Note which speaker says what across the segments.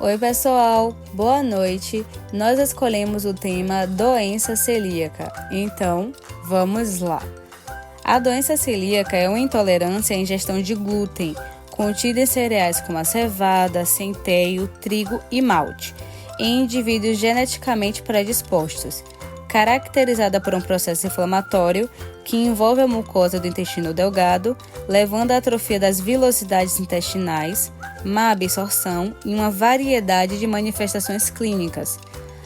Speaker 1: Oi pessoal, boa noite. Nós escolhemos o tema doença celíaca, então vamos lá. A doença celíaca é uma intolerância à ingestão de glúten, contida em cereais como a cevada, centeio, trigo e malte, em indivíduos geneticamente predispostos, caracterizada por um processo inflamatório que envolve a mucosa do intestino delgado, levando à atrofia das vilosidades intestinais, má absorção e uma variedade de manifestações clínicas.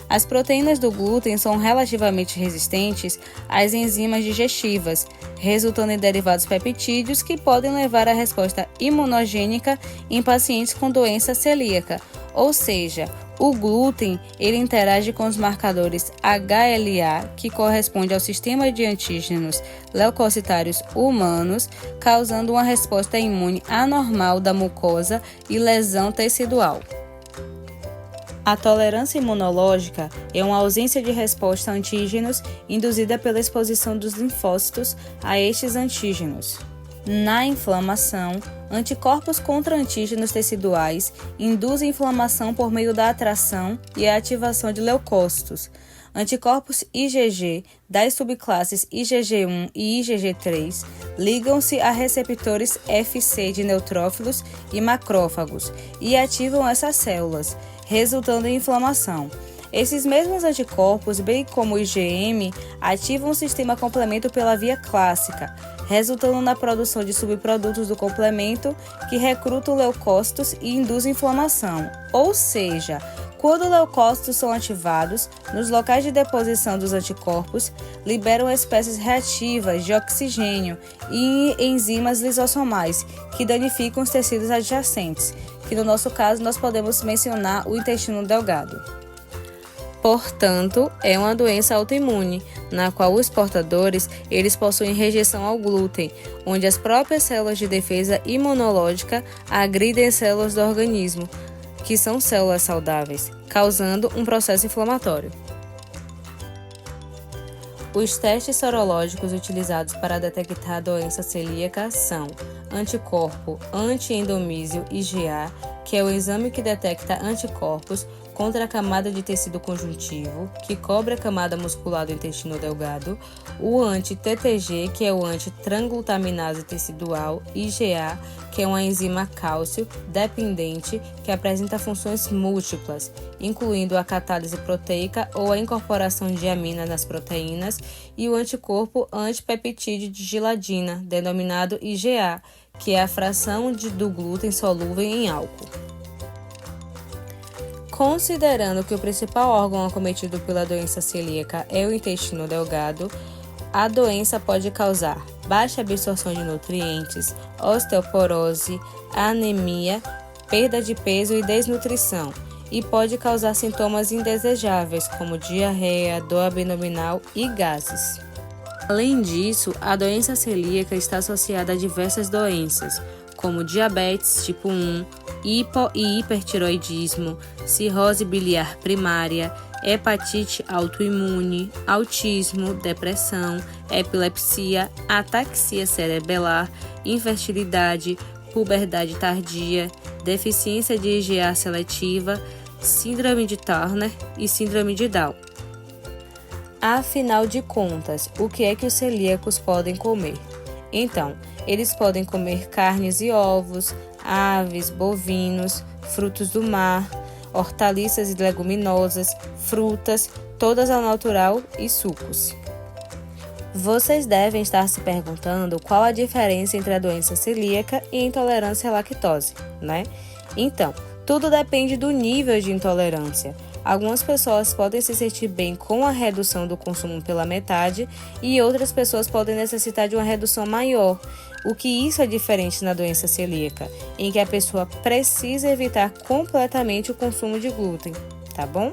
Speaker 1: As proteínas do glúten são relativamente resistentes às enzimas digestivas, resultando em derivados peptídeos que podem levar à resposta imunogênica em pacientes com doença celíaca, ou seja, o glúten ele interage com os marcadores HLA, que corresponde ao sistema de antígenos leucocitários humanos, causando uma resposta imune anormal da mucosa e lesão tecidual. A tolerância imunológica é uma ausência de resposta a antígenos induzida pela exposição dos linfócitos a estes antígenos. Na inflamação, anticorpos contra antígenos teciduais induzem inflamação por meio da atração e a ativação de leucócitos. Anticorpos IgG das subclasses IgG1 e IgG3 ligam-se a receptores Fc de neutrófilos e macrófagos e ativam essas células, resultando em inflamação. Esses mesmos anticorpos, bem como o IgM, ativam o sistema complemento pela via clássica, resultando na produção de subprodutos do complemento que recrutam leucócitos e induzem inflamação. Ou seja, quando leucócitos são ativados, nos locais de deposição dos anticorpos, liberam espécies reativas de oxigênio e enzimas lisossomais, que danificam os tecidos adjacentes, que no nosso caso nós podemos mencionar o intestino delgado. Portanto, é uma doença autoimune, na qual os portadores eles possuem rejeição ao glúten, onde as próprias células de defesa imunológica agridem células do organismo, que são células saudáveis, causando um processo inflamatório. Os testes sorológicos utilizados para detectar a doença celíaca são anticorpo anti-endomísio IgA, que é o exame que detecta anticorpos contra a camada de tecido conjuntivo, que cobre a camada muscular do intestino delgado, o anti-TTG, que é o antitrangglutaminase tecidual, IgA, que é uma enzima cálcio dependente que apresenta funções múltiplas, incluindo a catálise proteica ou a incorporação de amina nas proteínas, e o anticorpo antipeptídeo de giladina, denominado IgA, que é a fração do glúten solúvel em álcool. Considerando que o principal órgão acometido pela doença celíaca é o intestino delgado, a doença pode causar baixa absorção de nutrientes, osteoporose, anemia, perda de peso e desnutrição, e pode causar sintomas indesejáveis como diarreia, dor abdominal e gases. Além disso, a doença celíaca está associada a diversas doenças, como diabetes tipo 1, hipo- e hipertiroidismo, cirrose biliar primária, hepatite autoimune, autismo, depressão, epilepsia, ataxia cerebelar, infertilidade, puberdade tardia, deficiência de IgA seletiva, síndrome de Turner e síndrome de Down. Afinal de contas, o que é que os celíacos podem comer? Então, eles podem comer carnes e ovos, aves, bovinos, frutos do mar, hortaliças e leguminosas, frutas, todas ao natural e sucos. Vocês devem estar se perguntando qual a diferença entre a doença celíaca e a intolerância à lactose, né? Então, tudo depende do nível de intolerância. Algumas pessoas podem se sentir bem com a redução do consumo pela metade e outras pessoas podem necessitar de uma redução maior. O que isso é diferente na doença celíaca, em que a pessoa precisa evitar completamente o consumo de glúten, tá bom?